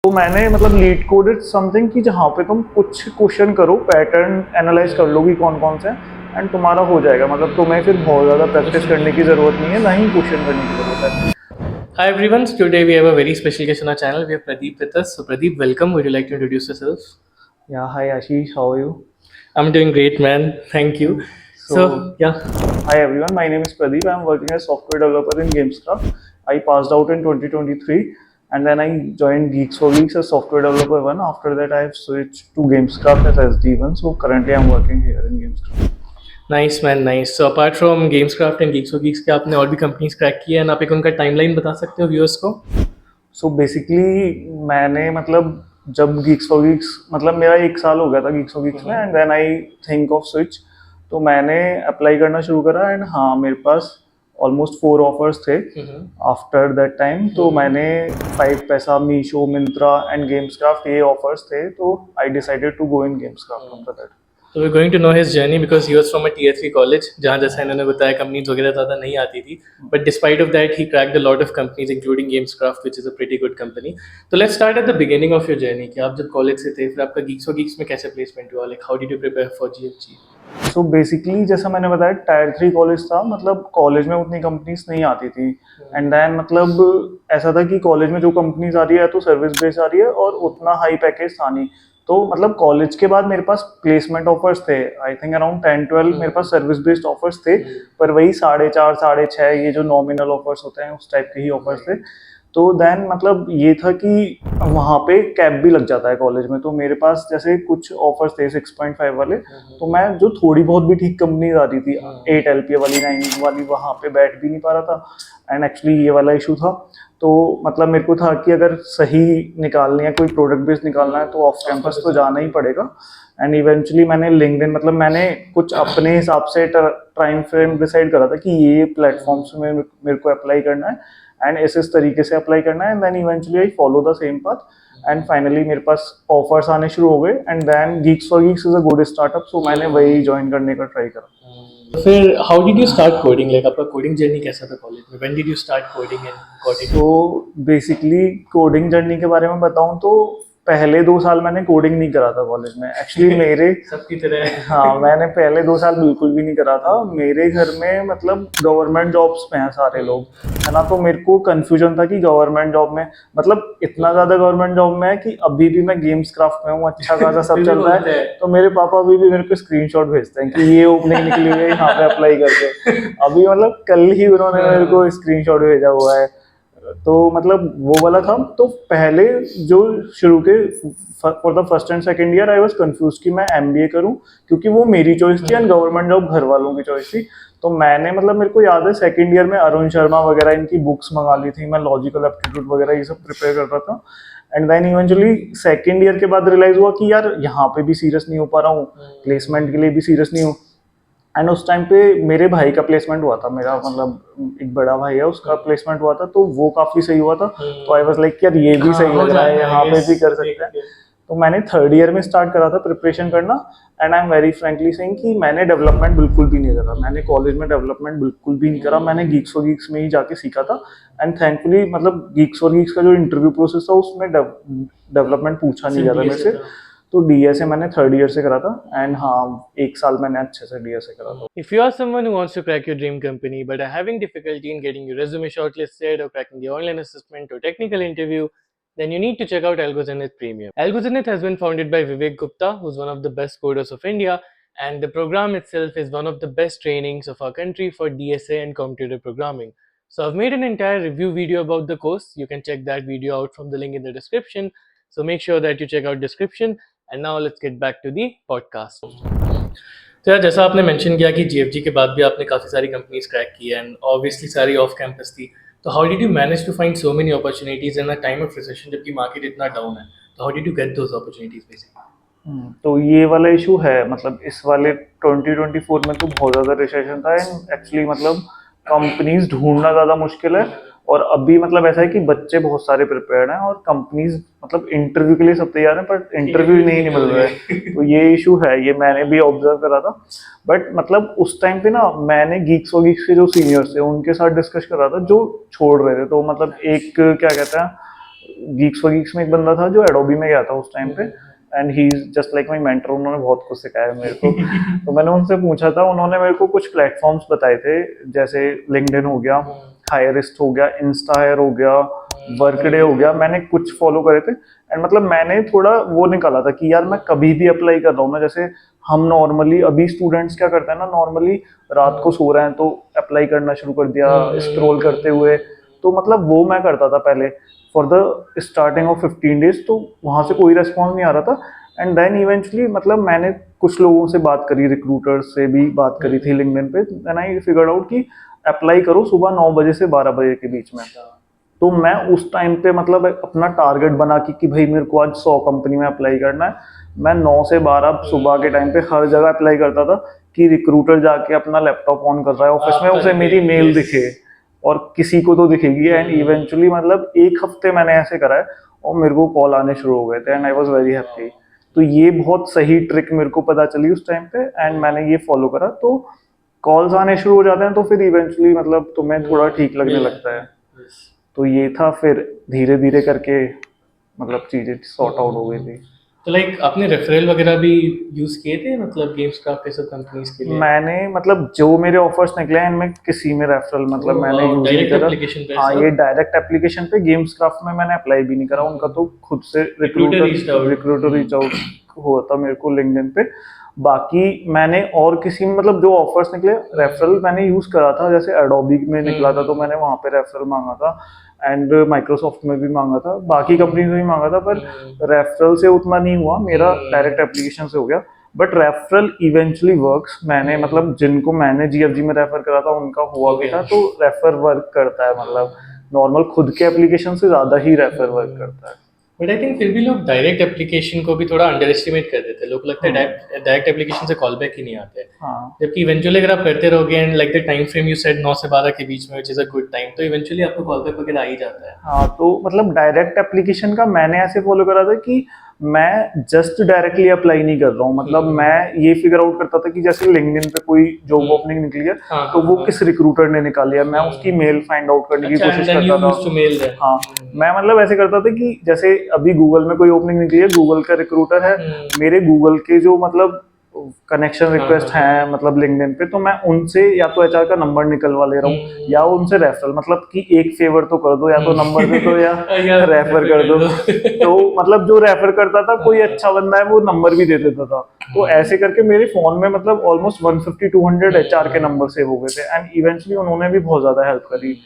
तो मैंने मतलब लीड कोडेड समथिंग कि जहाँ पे तुम कुछ क्वेश्चन करो, पैटर्न एनालाइज कर लो कि कौन कौन से हैं एंड तुम्हारा हो जाएगा। मतलब तुम्हें फिर बहुत ज़्यादा प्रैक्टिस करने की ज़रूरत नहीं है, ना ही क्वेश्चन करने की ज़रूरत है। Hi everyone, today we have a very special guest on our channel. We have Pradeep with us. So Pradeep, welcome. Would you like to introduce yourself? Yeah, hi Ashish, how are you? I'm doing great, man. Thank you. So So, yeah, hi everyone, my name is Pradeep. I'm working as software developer in Gamescraft. I passed out in 2023 and then I joined Geeks for Geeks as software developer 1. After that, I've switched to Gamescraft as SD1. So, currently, I'm working here in Gamescraft. nice man, nice. So apart from Gamescraft and Geeks for Geeks, क्या आपने और भी companies crack की है? And आप एक उनका timeline बता सकते हो viewers को? सो बेसिकली मैंने मतलब जब गीक्स फॉर गीक्स मतलब मेरा 1 साल हो गया था गीक्स फॉर गीक्स में and then I think of switch. तो मैंने अप्लाई करना शुरू करा एंड हाँ मेरे पास ऑलमोस्ट 4 ऑफर्स थे आफ्टर दैट टाइम। तो मैंने 5पैसा, Meesho, Myntra and Games Craft ये ऑफर्स थे, तो I decided to go in Games Craft after that. So we're going to know his journey because he was from a tier 3 college जहाँ जैसा इन्होंने बताया कंपनीज वगैरह ज़्यादा नहीं आती थी, but despite of that he cracked a lot of companies including Gamescraft which is a pretty good company. So let's start at the beginning of your journey कि आप जब कॉलेज से थे फिर आपका Geeks for Geeks में कैसे placement हुआ, like how did you prepare for GFG? So basically जैसा मैंने बताया टायर 3 कॉलेज था, मतलब कॉलेज में उतनी कंपनीज नहीं आती थी एंड देन मतलब ऐसा था कि कॉलेज में जो कंपनीज आ रही है तो सर्विस बेस्ड आ रही है और उतना हाई पैकेज था नहीं। तो मतलब कॉलेज के बाद मेरे पास प्लेसमेंट ऑफर्स थे, आई थिंक अराउंड 10-12 मेरे पास सर्विस बेस्ड ऑफर्स थे, पर वही 4.5 6.5 ये जो नॉमिनल ऑफर्स होते हैं उस टाइप के ही ऑफर्स थे। तो देन मतलब ये था कि वहाँ पे कैब भी लग जाता है कॉलेज में, तो मेरे पास जैसे कुछ ऑफर्स थे 6.5 वाले, तो मैं जो थोड़ी बहुत भी ठीक कंपनीज आ रही थी 8 LPA वाली, 9 वाली, वहाँ पे बैठ भी नहीं पा रहा था एंड एक्चुअली ये वाला इशू था। तो मतलब मेरे को था कि अगर सही निकालनी है, कोई प्रोडक्ट बेस्ड निकालना है तो ऑफ कैंपस तो जाना ही पड़ेगा। एंड इवेंचुअली मैंने लिंक्डइन मतलब मैंने कुछ अपने हिसाब से टाइम फ्रेम डिसाइड करा था कि ये प्लेटफॉर्म्स में मेरे को अप्लाई करना है एंड इस तरीके से अप्लाई करना है and then eventually I follow the same path and finally मेरे पास ऑफर्स आने शुरू हो गए and then Geeks for Geeks is a good startup, so मैंने वही ज्वाइन करने का ट्राई करा। तो फिर how did you start coding, like आपका कोडिंग जर्नी कैसा था कॉलेज में, when did you start coding and got it? So basically coding journey के बारे में बताऊं तो पहले 2 साल मैंने कोडिंग नहीं करा था कॉलेज में एक्चुअली मेरे। सबकी तरह हाँ, मैंने पहले 2 साल बिल्कुल भी नहीं करा था। मेरे घर में मतलब गवर्नमेंट जॉब्स में हैं सारे लोग, है ना, तो मेरे को कंफ्यूजन था कि गवर्नमेंट जॉब में मतलब इतना ज़्यादा गवर्नमेंट जॉब में है कि अभी भी मैं गेम्स क्राफ्ट में हूँ, अच्छा खासा सब चल रहा है। तो मेरे पापा अभी भी मेरे को स्क्रीनशॉट भेजते हैं कि ये ओपनिंग निकली हुई है, यहाँ पे अप्लाई करके। अभी मतलब कल ही उन्होंने मेरे को स्क्रीनशॉट भेजा हुआ है। तो मतलब वो वाला था। तो पहले जो शुरू के for the first and second year I was confuse कि मैं एमबीए करूं, क्योंकि वो मेरी चॉइस थी एंड गवर्नमेंट जॉब घर वालों की चॉइस थी। तो मैंने मतलब मेरे को याद है सेकंड ईयर में अरुण शर्मा वगैरह इनकी बुक्स मंगा ली थी, मैं लॉजिकल एप्टीट्यूड वगैरह ये सब प्रिपेयर कर रहा था and then eventually second year के बाद रियलाइज हुआ कि यार यहाँ पे भी सीरियस नहीं हो पा रहा हूँ, प्लेसमेंट के लिए भी सीरियस नहीं हूँ। एंड उस टाइम पे मेरे भाई का प्लेसमेंट हुआ था, मेरा मतलब एक बड़ा भाई है उसका प्लेसमेंट हुआ था, तो वो काफी सही हुआ था। तो आई वाज लाइक यार ये भी सही लग रहा है, यहाँ पे भी कर सकते हैं। तो मैंने थर्ड ईयर में स्टार्ट करा था प्रिपरेशन करना and I am very frankly saying कि मैंने डेवलपमेंट बिल्कुल भी नहीं करा, मैंने कॉलेज में डेवलपमेंट बिल्कुल भी नहीं करा, मैंने गीक्स फॉर गीक्स में ही जाके सीखा था। एंड थैंकफुली मतलब गीक्स फॉर गीक्स का जो इंटरव्यू प्रोसेस था उसमें डेवलपमेंट पूछा नहीं गया था मेरे से। तो डीएसए मैंने थर्ड ईयर से करा था एंड हाँ 1 साल मैंने अच्छे से डीएसए करा था। If you are someone who wants to crack your dream company but are having difficulty in getting your resume shortlisted or cracking the online assessment or technical interview, then you need to check out AlgoZenith Premium. AlgoZenith has been founded by Vivek Gupta, who's one of the best coders of India, and the program itself is one of the best trainings of our country for DSA and competitive programming. So I've made an entire review video about the course. You can check that video out from the link in the description. So make sure that you check out description. And now let's get back to the podcast. तो यार जैसा आपने mention किया कि GFG के बाद भी आपने काफ़ी सारी कंपनीज क्रैक की एंड ऑब्वियसली सारी ऑफ कैंपस थी, तो how did you manage to find so many opportunities in a time of recession जबकि मार्केट इतना डाउन है, तो how did you get those opportunities basically? तो ये वाला इशू है, मतलब इस वाले 2024 में तो बहुत ज़्यादा रिसेशन था एंड एक्चुअली मतलब कंपनीज ढूंढना ज़्यादा मुश्किल है। और अभी मतलब ऐसा है कि बच्चे बहुत सारे प्रिपेयर्ड हैं और कंपनीज मतलब इंटरव्यू के लिए सब तैयार हैं, पर इंटरव्यू ही नहीं मिल रहा है। तो ये इशू है, ये मैंने भी ऑब्जर्व करा था। बट मतलब उस टाइम पे ना मैंने गीक्स और गीक्स के जो सीनियर्स थे उनके साथ डिस्कस कर रहा था जो छोड़ रहे थे। तो मतलब एक क्या कहते हैं गीक्स फॉर गीक्स में एक बंदा था जो एडोबी में गया था उस टाइम पे, and he is just like my mentor. उन्होंने बहुत कुछ सिखाया मेरे को। तो मैंने उनसे पूछा था, उन्होंने मेरे को कुछ प्लेटफॉर्म्स बताए थे, जैसे लिंक्डइन हो गया, हायरिस्ट हो गया, इंस्टा हायर हो गया, वर्कडे हो गया। मैंने कुछ फॉलो करे थे, एंड मतलब मैंने थोड़ा वो निकाला था कि यार मैं कभी भी अप्लाई कर रहा हूँ ना, जैसे हम नॉर्मली अभी स्टूडेंट्स क्या करते हैं ना, नॉर्मली रात को सो रहे हैं तो अप्लाई करना शुरू कर दिया स्क्रॉल करते हुए। तो मतलब वो मैं करता था पहले for the starting of 15 days, तो वहाँ से कोई रेस्पॉन्स नहीं आ रहा था। एंड देन इवेंचुअली मतलब मैंने कुछ लोगों से बात करी, रिक्रूटर्स से भी बात करी थी लिंक्डइन पे, देन आई फिगर्ड आउट कि अप्लाई करो सुबह 9 बजे से 12 बजे के बीच में। तो मैं उस टाइम पे मतलब अपना टारगेट बना कि भाई मेरे को आज 100 कंपनी में अप्लाई करना है। मैं 9 से 12 सुबह के टाइम पे हर जगह अप्लाई करता था कि रिक्रूटर जाके अपना लैपटॉप ऑन कर रहा है ऑफिस में, उसे मेरी मेल दिखे और किसी को तो दिखेगी। एंड इवेंचुअली मतलब एक हफ्ते मैंने ऐसे करा है और मेरे को कॉल आने शुरू हो गए थे, and I was very happy. तो ये बहुत सही ट्रिक मेरे को पता चली उस टाइम पे, एंड मैंने ये फॉलो करा। तो कॉल्स आने शुरू हो जाते हैं तो फिर इवेंचुअली मतलब तुम्हें थोड़ा ठीक लगने लगता है। तो ये था, फिर धीरे धीरे करके मतलब चीजें सॉर्ट आउट हो गई थी। तो लाइक आपने रेफरल वगैरह भी यूज किए थे, मतलब गेम्स क्राफ्ट ये सब कंपनीज के लिए? मैंने मतलब जो मेरे ऑफर्स निकले हैं इनमें किसी में रेफरल मतलब मैंने यूज नहीं डायरेक्ट करा। एप्लीकेशन पे हाँ, सब? ये डायरेक्ट एप्लीकेशन पे गेम्स क्राफ्ट में मैंने अप्लाई भी नहीं करा, उनका तो खुद से Recruiter reached out. Recruiter reach out हुआ था मेरे को लिंक्डइन पे। बाकी मैंने और किसी में मतलब जो ऑफर्स निकले रेफरल मैंने यूज करा था, जैसे एडोबी में निकला था तो मैंने वहां पे रेफरल मांगा था, एंड माइक्रोसॉफ्ट में भी मांगा था, बाकी कंपनी में भी मांगा था, पर रेफरल से उतना नहीं हुआ मेरा, डायरेक्ट एप्लीकेशन से हो गया। But referral eventually works. मैंने मतलब जिनको मैंने जीएफजी में रेफर करा था उनका हुआ भी था, तो रेफर वर्क करता है, मतलब नॉर्मल खुद के एप्लीकेशन से ज्यादा ही रेफर वर्क करता है। बट आई थिंक फिर भी लोग डायरेक्ट एप्लीकेशन को भी थोड़ा अंडर एस्टिमेट कर देते हैं। लोग लगता है डायरेक्ट एप्लीकेशन से कॉल बैक ही नहीं आते हैं, हाँ जबकि इवेंचुअली अगर आप करते रहोगे and like the time frame you said 9 से 12 के बीच में, which is a good time, तो इवेंचुअली आपको कॉल बैक वगैरह आ ही जाता है। हाँ, तो मतलब डायरेक्ट एप्लीकेशन का मैंने ऐसे फॉलो करा था कि मैं जस्ट डायरेक्टली अप्लाई नहीं कर रहा हूँ, मतलब मैं ये फिगर आउट करता था कि जैसे लिंक्डइन पे कोई जॉब ओपनिंग निकली है हाँ, तो वो हाँ, किस रिक्रूटर ने निकाली है, मैं उसकी मेल फाइंड आउट करने की अच्छा, कोशिश and then you करता used to था। mail them. हाँ, मैं मतलब ऐसे करता था कि जैसे अभी गूगल में कोई ओपनिंग निकली है, गूगल का रिक्रूटर है, मेरे गूगल के जो मतलब कनेक्शन रिक्वेस्ट हैं मतलब लिंक्डइन पे, तो मैं उनसे या तो एचआर का नंबर निकलवा ले रहा हूँ या उनसे रेफरल, मतलब कि एक फेवर तो कर दो, या तो नंबर दे दो या रेफर कर दो। तो मतलब जो रेफर करता था कोई अच्छा बंदा है वो नंबर भी दे देता था। तो ऐसे करके मेरे फोन में मतलब ऑलमोस्ट 150-200 एचआर के नंबर सेव हो गए थे, एंड इवेंचुअली उन्होंने भी बहुत ज्यादा हेल्प करी।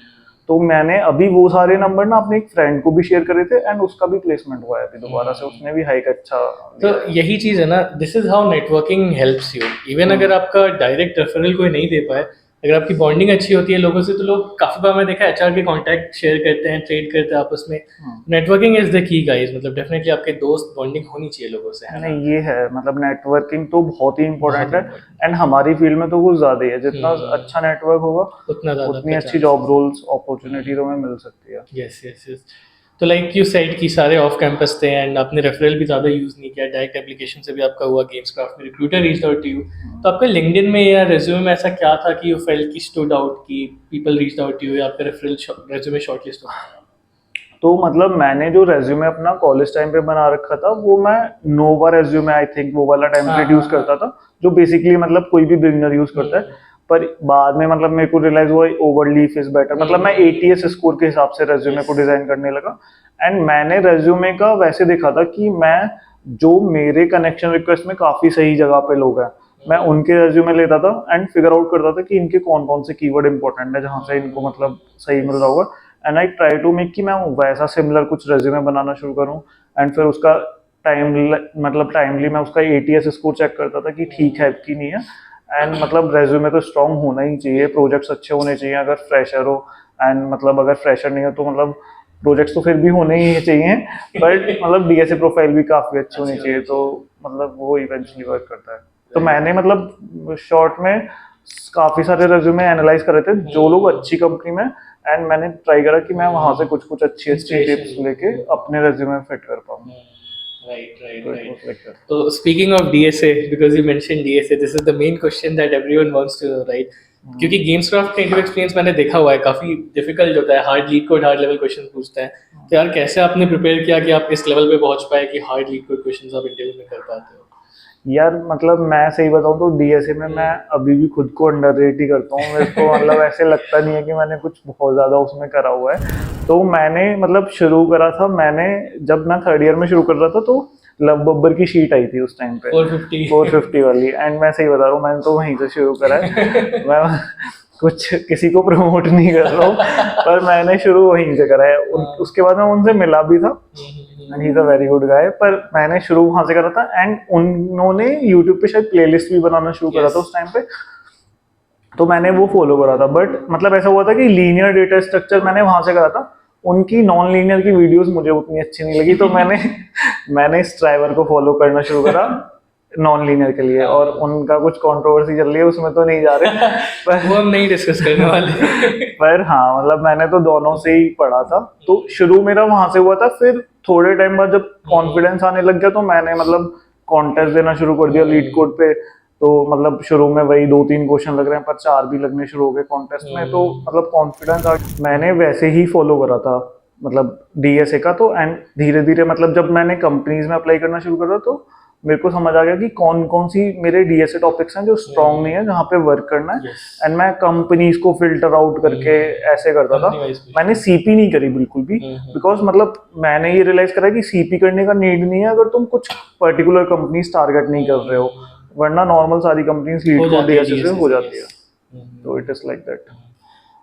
तो मैंने अभी वो सारे नंबर ना अपने एक फ्रेंड को भी शेयर करे थे, एंड उसका भी प्लेसमेंट हुआ है अभी दोबारा से, उसने भी हाइक अच्छा तो दिया है। यही चीज है ना, this is how networking helps you. Even अगर आपका डायरेक्ट रेफरल कोई नहीं दे पाए, अगर आपकी बॉन्डिंग अच्छी होती है लोगों से, तो लोग काफी बार मैं देखा एचआर के कांटेक्ट शेयर करते हैं, ट्रेड करते हैं आपस में। Networking is the key guys, मतलब डेफिनेटली आपके दोस्त बॉन्डिंग होनी चाहिए लोगों से, है ना? नहीं, ये है मतलब नेटवर्किंग तो बहुत ही इम्पोर्टेंट है, बहुत एंड हमारी फील्ड में तो कुछ ज्यादा ही है। जितना अच्छा नेटवर्क होगा उतना ज्यादा उतनी आपका अच्छी chance जॉब रोल्स अपॉर्चुनिटी तो हमें मिल सकती है। Yes yes yes. तो लाइक यू सेड कि सारे ऑफ कैंपस थे एंड आपने रेफरल भी ज़्यादा यूज़ नहीं किया, डायरेक्ट एप्लीकेशन से भी आपका हुआ, गेम्स क्राफ्ट में recruiter reached out to you. तो आपका लिंक्डइन में या रेज्यूमे में ऐसा क्या था कि यू फेल्ट की स्टूड आउट, की people reached out to you, या आपका रेफरल रेज्यूमे शॉर्टलिस्ट हो? तो मतलब मैंने जो रेज्यूमे अपना कॉलेज टाइम पे बना रखा था वो मैं नोवा रेज्यूमे आई थिंक वो वाला टेम्पलेट यूज करता था, जो बेसिकली मतलब कोई भी बिगिनर यूज करता है। पर बाद में मतलब मेरे को रियलाइज हुआ ओवरलीफ इज बेटर, मतलब मैं एटीएस स्कोर के हिसाब से रेज्यूमे को डिजाइन करने लगा। एंड मैंने रेज्यूमे का वैसे देखा था कि मैं जो मेरे कनेक्शन रिक्वेस्ट में काफी सही जगह पे लोग हैं मैं उनके रेज्यूमे लेता था, एंड फिगर आउट करता था कि इनके कौन कौन से कीवर्ड इंपॉर्टेंट है जहाँ से इनको मतलब सही मिल रहा होगा, and I try to make कि मैं वैसा सिमिलर कुछ रेज्यूमे बनाना शुरू करूँ। एंड फिर उसका टाइमली मैं उसका एटीएस स्कोर चेक करता था कि ठीक है कि नहीं है। एंड मतलब रेज्यूमे तो स्ट्रांग होना ही चाहिए, प्रोजेक्ट्स अच्छे होने चाहिए अगर फ्रेशर हो, एंड मतलब अगर फ्रेशर नहीं हो तो मतलब प्रोजेक्ट्स तो फिर भी होने ही चाहिए, बट मतलब डीएसए प्रोफाइल भी काफी अच्छी होनी चाहिए, तो मतलब वो इवेंचुअली वर्क करता है। तो मैंने मतलब शॉर्ट में काफी सारे रेज्यूमे एनालाइज करे थे जो लोग अच्छी कंपनी में, एंड मैंने ट्राई करा कि मैं वहां से कुछ कुछ अच्छी अच्छी टिप्स लेके अपने रेज्यूमे में फिट कर पाऊँ। Right, right, तो it right. was like that. So speaking of DSA, because you mentioned DSA, this is the main question that everyone wants to know, right? क्योंकि गेम्स क्राफ्ट का interview experience मैंने देखा हुआ है, काफी डिफिकल्ट होता है, hard leet code hard level question पूछते हैं। तो यार कैसे आपने प्रिपेयर किया कि आप इस लेवल पे पहुंच पाए कि हार्ड लीड कोड क्वेश्चंस आप इंटरव्यू में कर पाते हो? यार मतलब मैं सही बताऊं तो डीएसए में मैं अभी भी खुद को अंडररेट ही करता हूँ। मेरे को मतलब ऐसे लगता नहीं है कि मैंने कुछ बहुत ज्यादा उसमें करा हुआ है। तो मैंने मतलब शुरू करा था, मैंने जब मैं थर्ड ईयर में शुरू कर रहा था तो लव बब्बर की शीट आई थी उस टाइम पे, 450 वाली। एंड मैं सही बता रहा हूँ, मैंने तो वहीं से शुरू करा है। मैं कुछ किसी को प्रमोट नहीं कर रहा हूँ, पर मैंने शुरू वहीं से करा है। उसके बाद मैं उनसे मिला भी था, and he is a very good guy. पर मैंने शुरू वहां से करा था, एंड उन्होंने यूट्यूब पे शायद प्लेलिस्ट भी बनाना शुरू करा था उस टाइम पे, तो मैंने वो फॉलो करा था। बट मतलब ऐसा हुआ था कि लीनियर डेटा स्ट्रक्चर मैंने वहां से करा था, उनकी नॉन लीनियर की वीडियोस मुझे उतनी अच्छी नहीं लगी, तो मैंने स्ट्राइवर को फॉलो करना शुरू करा नॉन लीनियर के लिए। और उनका कुछ कंट्रोवर्सी चल रही है, उसमें तो नहीं जा रहे पर वो हम नहीं डिस्कस करने वाले। पर हाँ मतलब मैंने तो दोनों से ही पढ़ा था। तो शुरू मेरा वहां से हुआ था, फिर थोड़े टाइम बाद जब कॉन्फिडेंस आने लग गया तो मैंने मतलब कॉन्टेस्ट देना शुरू कर दिया लीड कोड पे। तो मतलब शुरू में वही 2-3 क्वेश्चन लग रहे हैं, पर 4 भी लगने शुरू हो गए कॉन्टेस्ट में। तो मतलब कॉन्फिडेंस आ मैंने वैसे ही फॉलो करा था मतलब डीएसए का। तो एंड धीरे धीरे मतलब जब मैंने कंपनीज में अप्लाई करना शुरू करा तो मेरे को समझ आ गया कि कौन कौन सी मेरे डीएसए टॉपिक्स हैं जो स्ट्रांग नहीं है, जहाँ पे वर्क करना है। एंड मैं कंपनीज को फिल्टर आउट करके ऐसे करता था। मैंने सीपी नहीं करी बिल्कुल भी, बिकॉज मतलब मैंने ये रियलाइज करा कि सीपी करने का नीड नहीं है अगर तुम कुछ पर्टिकुलर कंपनीज टारगेट नहीं कर रहे हो, वरना नॉर्मल सारी कंपनीज लीड कोड डीएसए से हो जाती है। तो इट इज लाइक दैट।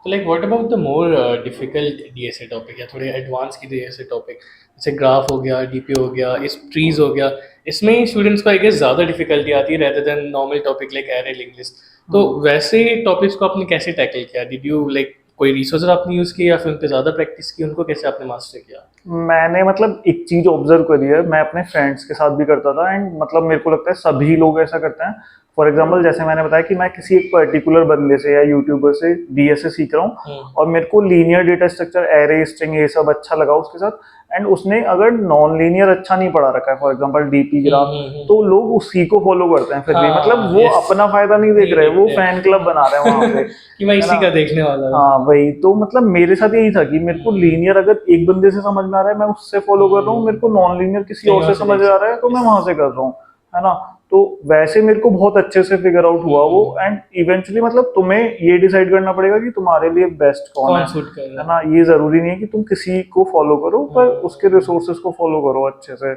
तो like what about the more difficult DSA topic या थोड़े एडवांस की डीएसए टॉपिक, जैसे ग्राफ हो गया, डीपी हो गया, इस ट्रीज हो गया, इसमें स्टूडेंट्स को आई गेस ज़्यादा डिफिकल्टी आती है rather than normal topic like array link list. तो वैसे टॉपिक्स को आपने कैसे टैकल किया? डिड यू लाइक कोई रिसोर्स आपने यूज़ किया या फिर उन पे ज़्यादा प्रैक्टिस की? उनको कैसे आपने मास्टर किया? मैंने मतलब एक चीज ऑब्जर्व करी है, मैं अपने फ्रेंड्स के साथ भी करता था, एंड मतलब मेरे को लगता है सभी लोग ऐसा करते हैं। फॉर एग्जाम्पल जैसे मैंने बताया कि मैं किसी एक पर्टिकुलर बंदे से या यूट्यूबर से डीएसए सीख रहा हूँ, और मेरे को linear data structure, array, string, ये सब अच्छा लगा उसके साथ। एंड उसने अगर नॉन लीनियर अच्छा नहीं पढ़ा रखा है, फॉर एग्जाम्पल डीपी ग्राफ, तो लोग उसी को फॉलो करते हैं फिर भी। मतलब वो अपना फायदा नहीं देख रहे, वो फैन क्लब बना रहे हैं वहां पे कि मैं इसी का देखने वाला हूँ। हाँ वही तो मतलब मेरे साथ यही था कि मेरे को लीनियर अगर एक बंदे से समझ में आ रहा है मैं उससे फॉलो कर रहा हूँ, मेरे को नॉन लीनियर किसी और से समझ आ रहा है तो मैं वहां से कर रहा हूँ, है ना। तो वैसे मेरे को बहुत अच्छे से फिगर आउट हुआ वो। एंड इवेंचुअली मतलब तुम्हें ये डिसाइड करना पड़ेगा कि तुम्हारे लिए बेस्ट कौन है ना। ये जरूरी नहीं है कि तुम किसी को फॉलो करो, पर उसके रिसोर्सेज को फॉलो करो अच्छे से।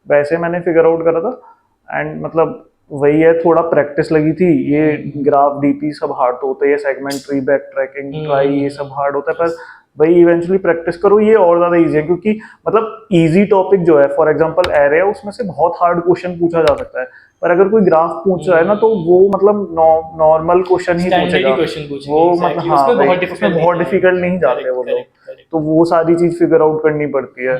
वैसे मैंने फिगर आउट करा था। एंड मतलब वही है, थोड़ा प्रैक्टिस लगी थी। ये ग्राफ, डीपी सब हार्ड तो होता है, ये segment tree, back tracking, try, ये सब हार्ड होता है, पर वही इवेंचुअली प्रैक्टिस करो, ये और ज्यादा इजी है। क्योंकि मतलब इजी टॉपिक जो है, फॉर एग्जांपल एरे है, उसमें से बहुत हार्ड क्वेश्चन पूछा जा सकता है, पर अगर कोई ग्राफ पूछ रहा है ना तो वो मतलब नॉर्मल क्वेश्चन ही पूछेगा वो। मतलब हाँ उसमें बहुत डिफिकल्ट नहीं जाते वो लोग, तो वो सारी चीज फिगर आउट करनी पड़ती है।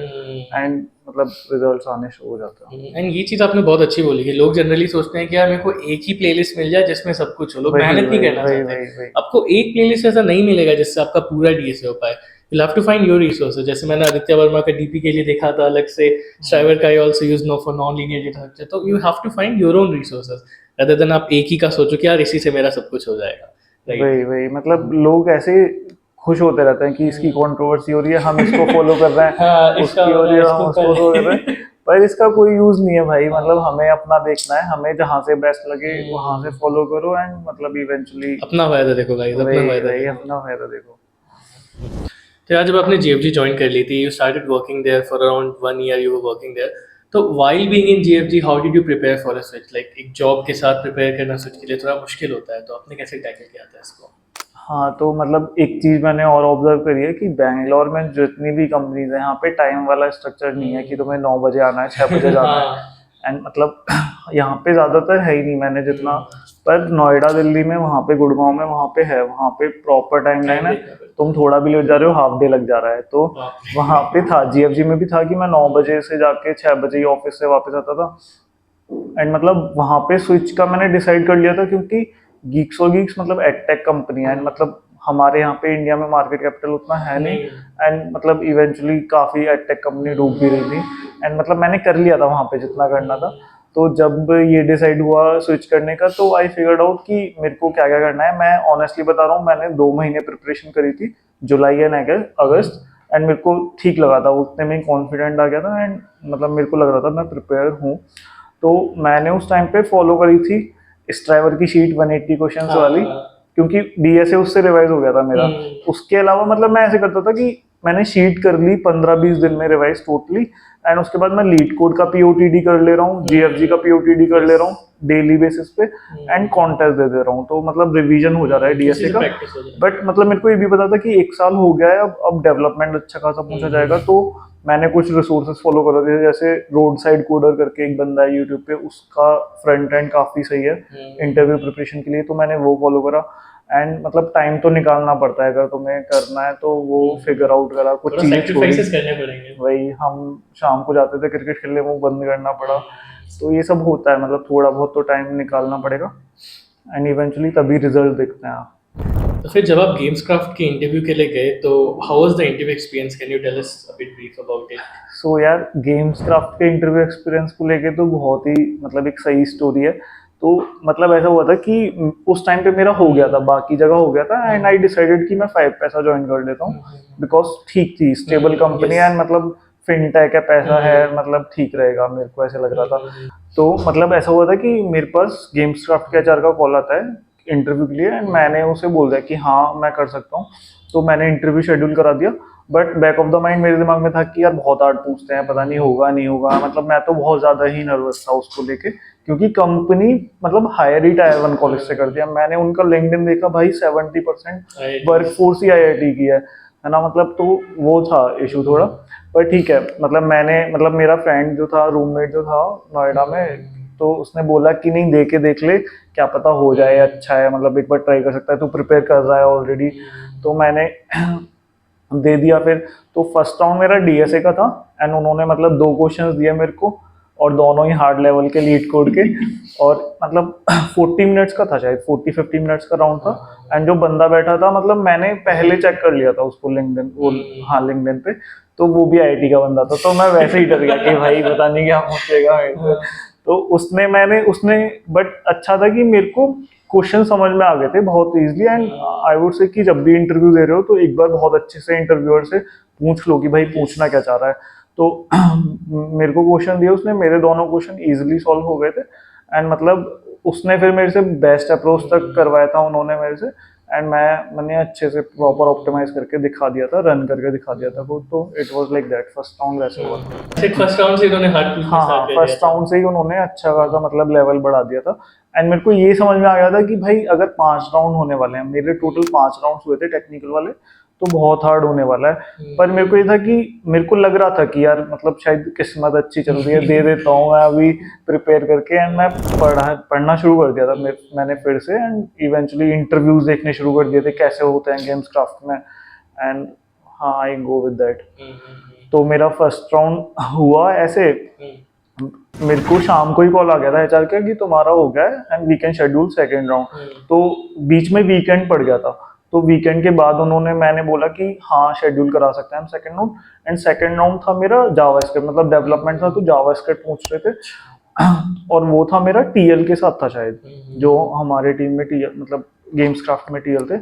एंड मतलब रिजल्ट्स आने शुरू हो जाते हैं। एंड ये चीज आपने बहुत अच्छी बोली कि लोग जनरली सोचते हैं कि यार मेरे को एक ही प्लेलिस्ट मिल जाए जिसमें सब कुछ हो, लोग मेहनत नहीं करना चाहते। आपको एक प्लेलिस्ट ऐसा नहीं मिलेगा जिससे आपका पूरा डीएसए हो पाए। You'll have to find your resources. जैसे मैंने आदित्य वर्मा का डीपी के लिए देखा था अलग से, स्ट्राइवर का I also use no for non-linear data structure. तो you have to find your own resources rather than आप एक ही का सोचो कि यार इसी से मेरा सब कुछ हो जाएगा। वही मतलब लोग ऐसे खुश होते रहते हैं कि इसकी कंट्रोवर्सी हो रही है, हम इसको फॉलो कर रहे हैं, उसकी हो रही है, हम उसको फॉलो कर रहे हैं, पर इसका कोई यूज नहीं है भाई। मतलब हमें अपना देखना है, हमें जहाँ से बेस्ट लगे वहां से फॉलो करो। एंड मतलब इवेंचुअली अपना फायदा देखो गाइस, अपना फायदा देखो। तो यार जब आपने जीएफजी ज्वाइन कर ली थी, you started working there for around 1 year, you were working there. तो while being in GFG how did you prepare for a switch? Like एक जॉब के साथ प्रिपेयर करना स्विच के लिए थोड़ा मुश्किल होता है, तो आपने कैसे टैकल किया था इसको? हाँ तो मतलब एक चीज मैंने और ऑब्जर्व करी है कि बैंगलोर में जितनी भी कंपनीज है, यहाँ पे टाइम वाला स्ट्रक्चर नहीं है कि तुम्हें 9 बजे आना है, 6 बजे जाना है। एंड मतलब यहाँ पे ज्यादातर है ही नहीं, मैंने जितना, पर नोएडा, दिल्ली में, वहाँ पे गुड़गांव में, वहाँ पे है, वहाँ पे प्रॉपर टाइम लाइन है। तुम थोड़ा भी लेट जा रहे हो हाफ डे लग जा रहा है। तो वहाँ पे था, जीएफजी में भी था कि मैं 9 बजे से जाके 6 बजे ही ऑफिस से वापस आता था। एंड मतलब वहाँ पे स्विच का मैंने डिसाइड कर लिया था, क्योंकि गीक्स और गीक्स मतलब एडटेक कंपनी है। मतलब हमारे यहाँ पे इंडिया में मार्केट कैपिटल उतना है नहीं। एंड मतलब इवेंचुअली काफी एडटेक कंपनी डूब भी रही थी। एंड मतलब मैंने कर लिया था वहाँ पे जितना करना था। तो जब ये डिसाइड हुआ स्विच करने का तो आई फिगर्ड आउट कि मेरे को क्या क्या करना है। मैं ऑनेस्टली बता रहा हूँ, मैंने 2 महीने प्रिपरेशन करी थी, जुलाई एंड अगस्त, एंड मेरे को ठीक लगा था, उतने में कॉन्फिडेंट आ गया था, एंड मतलब मेरे को लग रहा था मैं प्रिपेयर हूँ। तो मैंने उस टाइम पे फॉलो करी थी स्ट्राइवर की शीट 180 क्वेश्चंस वाली, क्योंकि डीएसए उससे रिवाइज हो गया था मेरा। उसके अलावा मतलब मैं ऐसे करता था कि मैंने शीट कर ली 15-20 दिन में रिवाइज टोटली, एंड उसके बाद मैं लीड कोड का पीओटीडी कर ले रहा हूँ, जीएफजी का पीओटीडी कर ले रहा हूँ डेली बेसिस पे, एंड कॉन्टेस्ट दे दे रहा हूँ। तो मतलब रिवीजन हो जा रहा है डीएसए का। बट मतलब मेरे को ये भी पता था कि 1 साल हो गया है, अब डेवलपमेंट अच्छा खासा पूछा जाएगा। तो मैंने कुछ रिसोर्सेज फॉलो कर रहे थे, जैसे रोड साइड कोडर करके एक बंदा है यूट्यूब पे, उसका फ्रंट एंड काफी सही है इंटरव्यू प्रिपरेशन के लिए, तो मैंने वो फॉलो करा। एंड मतलब टाइम तो निकालना पड़ता है अगर तुम्हें करना है, तो वो फिगर आउट करा, कुछ चीजें छोड़ी। करने पड़ेंगे। वही, हम शाम को जाते थे क्रिकेट खेलने, वो बंद करना पड़ा। तो ये सब होता है, मतलब थोड़ा बहुत तो टाइम निकालना पड़ेगा, एंड इवेंचुअली तभी रिजल्ट दिखते हैं। तो फिर जब आप गेम्स क्राफ्ट के इंटरव्यू के लिए गए तो how was the interview experience, can you tell us a bit brief about it? So यार, गेम्स क्राफ्ट के इंटरव्यू एक्सपीरियंस को लेके तो बहुत ही मतलब एक सही स्टोरी है। तो मतलब ऐसा हुआ था कि उस टाइम पे मेरा हो गया था, बाकी जगह हो गया था, एंड आई डिसाइडेड कि मैं 5 पैसा ज्वाइन कर लेता हूँ, बिकॉज ठीक थी, स्टेबल कंपनी है, एंड मतलब फिनटेक है, पैसा है, मतलब ठीक रहेगा, मेरे को ऐसे लग रहा था। तो मतलब ऐसा हुआ था कि मेरे पास गेम्स क्राफ्ट के एचआर का कॉल आता है इंटरव्यू के लिए, एंड मैंने उसे बोल दिया कि हाँ मैं कर सकता हूँ। तो मैंने इंटरव्यू शेड्यूल करा दिया, but back of the mind मेरे दिमाग में था कि यार बहुत हार्ड पूछते हैं, पता नहीं होगा नहीं होगा। मतलब मैं तो बहुत ज्यादा ही नर्वस था उसको लेके, क्योंकि कंपनी मतलब हायर ही टायर 1 कॉलेज से कर दिया। मैंने उनका लिंक्डइन देखा, भाई 70% वर्कफोर्स ही आईआईटी की है ना, मतलब तो वो था इशू थोड़ा। पर ठीक है, मतलब मैंने मतलब मेरा फ्रेंड जो था, रूममेट जो था नोएडा में, तो उसने बोला कि नहीं, दे के देख ले, क्या पता हो जाए, अच्छा है, मतलब एक बार ट्राई कर सकता है, तू प्रिपेयर कर रहा है ऑलरेडी। तो मैंने दे दिया फिर। तो फर्स्ट राउंड मेरा डीएसए का था, एंड उन्होंने मतलब 2 क्वेश्चंस दिए मेरे को, और दोनों ही हार्ड लेवल के लीड कोड के, और मतलब 40 मिनट्स का था शायद, 40-50 मिनट्स का राउंड था। एंड जो बंदा बैठा था, मतलब मैंने पहले चेक कर लिया था उसको लिंक्डइन, वो हाँ लिंक्डइन पे, तो वो भी आईटी का बंदा था। तो मैं वैसे ही डर गया कि भाई पता नहीं क्या पूछेगा मेरे से। तो उसने बट अच्छा था कि मेरे को क्वेश्चन समझ में आ गए थे बहुत easily, and I would say कि जब भी इंटरव्यू दे रहे हो तो एक बार बहुत अच्छे से इंटरव्यूअर से पूछ लो कि भाई पूछना क्या चाह रहा है। तो मेरे को क्वेश्चन दिया उसने, मेरे दोनों क्वेश्चन इजीली सॉल्व हो गए थे, एंड मतलब उसने फिर मेरे से बेस्ट अप्रोच तक करवाया था उन्होंने मेरे से, एंड मैंने अच्छे से प्रॉपर ऑप्टिमाइज करके दिखा दिया था, रन करके दिखा दिया था वो। तो it was like that, first round वैसे हुआ था। फर्स्ट राउंड से उन्होंने हार्ड हाँ हाँ, फर्स्ट राउंड से ही उन्होंने अच्छा खासा मतलब लेवल बढ़ा दिया था। एंड मेरे को ये समझ में आ गया था कि भाई अगर 5 राउंड होने वाले हैं, मेरे टोटल 5 राउंड हुए थे टेक्निकल वाले, तो बहुत हार्ड होने वाला है। पर मेरे को ये था कि मेरे को लग रहा था कि यार मतलब शायद किस्मत अच्छी चल रही है, दे देता हूँ मैं अभी प्रिपेयर करके। एंड मैं पढ़ना शुरू कर दिया था मैंने फिर से, एंड इवेंचुअली इंटरव्यूज देखने शुरू कर दिए थे कैसे होते हैं गेम्स क्राफ्ट में, एंड हाँ आई गो विद दैट। तो मेरा फर्स्ट राउंड हुआ ऐसे, मेरे को शाम को ही कॉल आ गया था एचआर का कि तुम्हारा हो गया है and we can schedule second round. तो बीच में वीकेंड पड़ गया था, तो वीकेंड के बाद मैंने बोला कि हाँ शेड्यूल करा सकते हैं हम second round. And second round था मेरा जावास्क्रिप्ट, मतलब डेवलपमेंट था, तो जावास्क्रिप्ट पूछ रहे थे। और वो था मेरा टीएल के साथ था शायद, जो हमारे टीम में टीएल मतलब गेम्स क्राफ्ट में टीएल थे।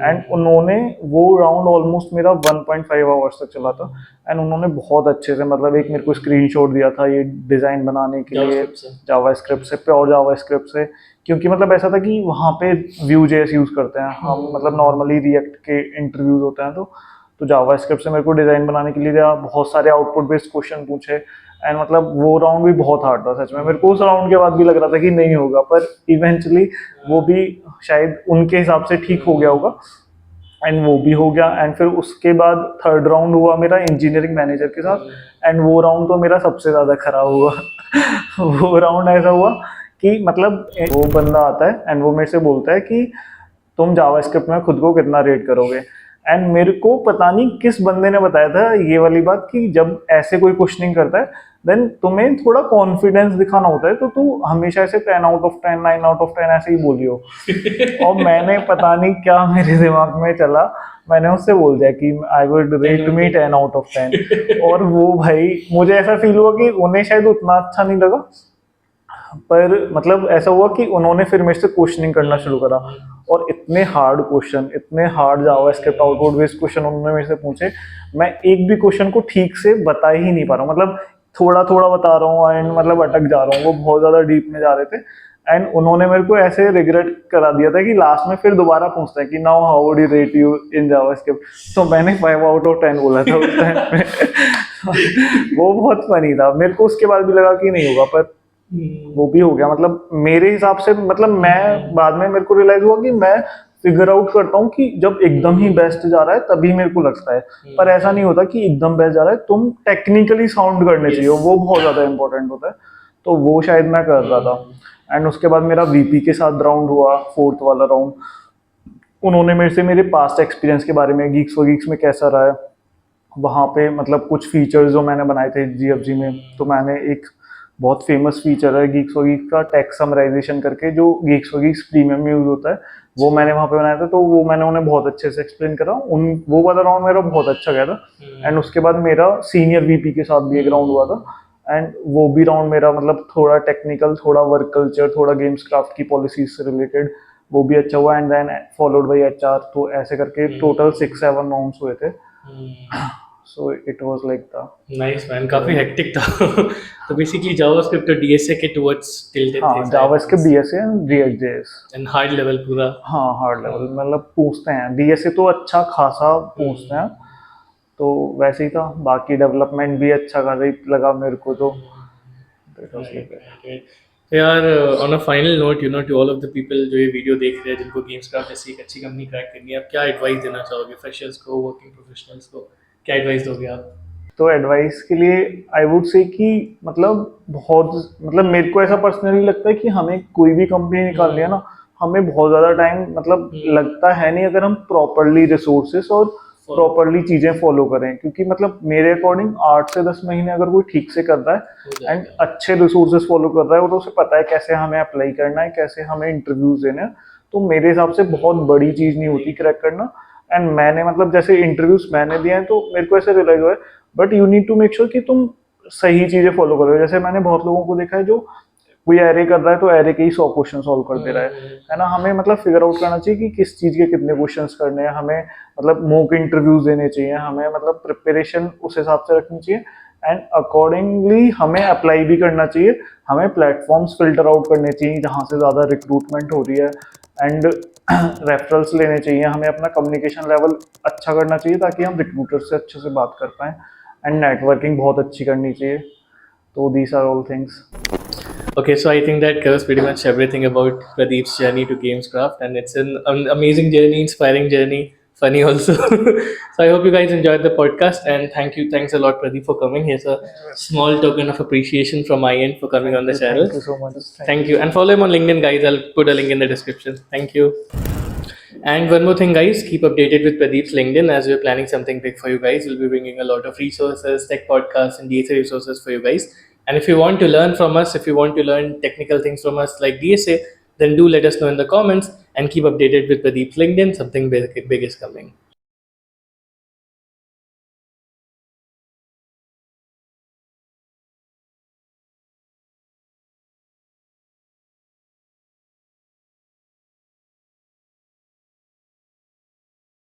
एंड उन्होंने वो राउंड ऑलमोस्ट मेरा 1.5 आवर्स तक चला था। एंड उन्होंने बहुत अच्छे से मतलब एक मेरे को स्क्रीनशॉट दिया था ये डिजाइन बनाने के लिए जावास्क्रिप्ट से, प्योर जावास्क्रिप्ट से, क्योंकि मतलब ऐसा था कि वहाँ पे Vue.js यूज करते हैं हम, मतलब नॉर्मली रिएक्ट के इंटरव्यूज होते हैं, तो जावास्क्रिप्ट से मेरे को डिजाइन बनाने के लिए दिया, बहुत सारे आउटपुट बेस्ड क्वेश्चन पूछे। एंड मतलब वो राउंड भी बहुत हार्ड था सच में, मेरे को उस राउंड के बाद भी लग रहा था कि नहीं होगा, पर इवेंचुअली वो भी शायद उनके हिसाब से ठीक हो गया होगा, एंड वो भी हो गया। एंड फिर उसके बाद थर्ड राउंड हुआ मेरा इंजीनियरिंग मैनेजर के साथ, एंड वो राउंड तो मेरा सबसे ज्यादा खराब हुआ। वो राउंड ऐसा हुआ कि मतलब वो बंदा आता है एंड वो मेरे से बोलता है कि तुम जावास्क्रिप्ट में खुद को कितना रेट करोगे। एंड मेरे को पता नहीं किस बंदे ने बताया था ये वाली बात कि जब ऐसे कोई क्वेश्चनिंग करता है देन तुम्हें थोड़ा कॉन्फिडेंस दिखाना होता है, तो तू हमेशा ऐसे 10 आउट ऑफ 10 9 आउट ऑफ 10 ऐसे ही बोलियो। और मैंने पता नहीं क्या मेरे दिमाग में चला, मैंने उससे बोल दिया कि I would rate me 10 out of 10। और वो भाई मुझे ऐसा फील हुआ कि उन्हें शायद उतना अच्छा नहीं लगा, पर मतलब ऐसा हुआ कि उन्होंने फिर मेरे से क्वेश्चनिंग करना शुरू करा, और इतने हार्ड क्वेश्चन, इतने hard JavaScript output based question उन्होंने मेरे से पूछे, मैं एक भी क्वेश्चन को ठीक से बता ही नहीं पा रहा हूँ, मतलब थोड़ा थोड़ा बता रहा हूँ एंड मतलब अटक जा रहा हूँ, वो बहुत ज़्यादा डीप में जा रहे थे। एंड उन्होंने मेरे को ऐसे रिग्रेट करा दिया था कि लास्ट में फिर दोबारा पूछते हैं कि now how would you rate you in JavaScript, तो मैंने 5 आउट ऑफ 10 बोला था उस टाइम पे। वो बहुत फनी था, मेरे को उसके बाद भी लगा कि नहीं होगा, पर वो भी हो गया। मतलब मेरे हिसाब से, मतलब मैं बाद में मेरे को रियलाइज हुआ कि मैं फिगर आउट करता हूँ कि जब एकदम ही बेस्ट जा रहा है तभी मेरे को लगता है, पर ऐसा नहीं होता कि एकदम बेस्ट जा रहा है, तुम टेक्निकली साउंड करने चाहिए, वो बहुत ज्यादा इंपॉर्टेंट होता है। तो वो शायद मैं कर रहा था। एंड उसके बाद मेरा वीपी के साथ राउंड हुआ, फोर्थ वाला राउंड। उन्होंने मेरे से मेरे पास्ट एक्सपीरियंस के बारे में, गीक्स फॉर गीक्स में कैसा रहा है वहाँ पे, मतलब कुछ फीचर्स जो मैंने बनाए थे जीएफजी में, तो मैंने एक बहुत फेमस फीचर है गीक्स फॉर गीक्स का, टेक्स्ट समराइजेशन करके, जो गीक्स फॉर गीक्स प्रीमियम में यूज होता है, वो मैंने वहाँ पे बनाया था। तो वो मैंने उन्हें बहुत अच्छे से एक्सप्लेन करा, उन वो वाला राउंड मेरा बहुत अच्छा गया था। एंड उसके बाद मेरा सीनियर वीपी के साथ भी एक राउंड हुआ था, एंड वो भी राउंड मेरा मतलब थोड़ा टेक्निकल, थोड़ा वर्क कल्चर, थोड़ा गेम्स क्राफ्ट की पॉलिसीज से रिलेटेड, वो भी अच्छा हुआ। And then followed by HR, तो ऐसे करके टोटल 6-7 राउंड्स हुए थे। So it was like the nice man, काफी हेक्टिक था। तो बेसिकली जावास्क्रिप्ट और डीएसए के टुवर्ड्स टिल्टेड हाँ, JavaScript, DSA and react JS. And hard level पूरा। हाँ, हार्ड लेवल मतलब पूछते हैं, डीएसए तो अच्छा खासा पूछते हैं, तो वैसे ही था। बाकी डेवलपमेंट भी अच्छा खासा ही लगा मेरे को, तो it was like that. तो यार on a final note, you know, to all of the people जो ये वीडियो देख रहे हैं जिनको गेम्स क्राफ्ट जैसी एक अच्छी कंपनी क्रैक करनी है, आप क्या एडवाइस देना चाहोगे फ्रेशर्स को, वर्किंग प्रोफेशनल्स को, क्या एडवाइस दोगे आप? तो एडवाइस के लिए आई वुड से कि मतलब बहुत, मतलब मेरे को ऐसा पर्सनली लगता है कि हमें कोई भी कंपनी निकालनी है ना, हमें बहुत ज़्यादा टाइम मतलब लगता है नहीं, अगर हम प्रॉपरली रिसोर्सेस और प्रॉपरली चीज़ें फॉलो करें। क्योंकि मतलब मेरे अकॉर्डिंग 8 से 10 महीने अगर कोई ठीक से कर रहा है एंड अच्छे रिसोर्सेस फॉलो कर रहा है, और तो उसे पता है कैसे हमें अप्लाई करना है, कैसे हमें इंटरव्यूज देने हैं, तो मेरे हिसाब से बहुत बड़ी चीज़ नहीं होती क्रैक करना। एंड मैंने मतलब जैसे इंटरव्यूज मैंने दिए हैं, तो मेरे को ऐसे रियलाइज हुआ है, but you need to make sure कि तुम सही चीजें फॉलो करो। जैसे मैंने बहुत लोगों को देखा है, जो कोई एरे कर रहा है तो एरे के ही 100 क्वेश्चन सॉल्व कर दे रहा है ना। हमें मतलब फिगर आउट करना चाहिए कि किस चीज के कितने क्वेश्चंस करने हैं, हमें मतलब मॉक इंटरव्यूज देने चाहिए, हमें मतलब प्रिपरेशन उस हिसाब से रखनी चाहिए, एंड अकॉर्डिंगली हमें अप्लाई भी करना चाहिए। हमें प्लेटफॉर्म्स फिल्टर आउट करने चाहिए जहाँ से ज़्यादा रिक्रूटमेंट हो रही है, एंड रेफरल्स लेने चाहिए। हमें अपना कम्युनिकेशन लेवल अच्छा करना चाहिए ताकि हम रिक्रूटर से अच्छे से बात कर पाएँ, एंड नेटवर्किंग बहुत अच्छी करनी चाहिए। तो these are all things. Okay, so I think that covers pretty much everything about Pradeep's journey to Gamescraft, and it's an amazing journey, inspiring journey, funny also. So I hope you guys enjoyed the podcast, and thanks a lot, Pradeep, for coming. Here's a small token of appreciation from my end for coming on the channel. Thank you so much. Thank you, and follow him on LinkedIn, guys. I'll put a link in the description. Thank you. And one more thing, guys, keep updated with Pradeep's LinkedIn as we're planning something big for you guys. We'll be bringing a lot of resources, tech podcasts, and DSA resources for you guys. And if you want to learn from us, if you want to learn technical things from us like DSA, then do let us know in the comments and keep updated with Pradeep's LinkedIn. Something big is coming.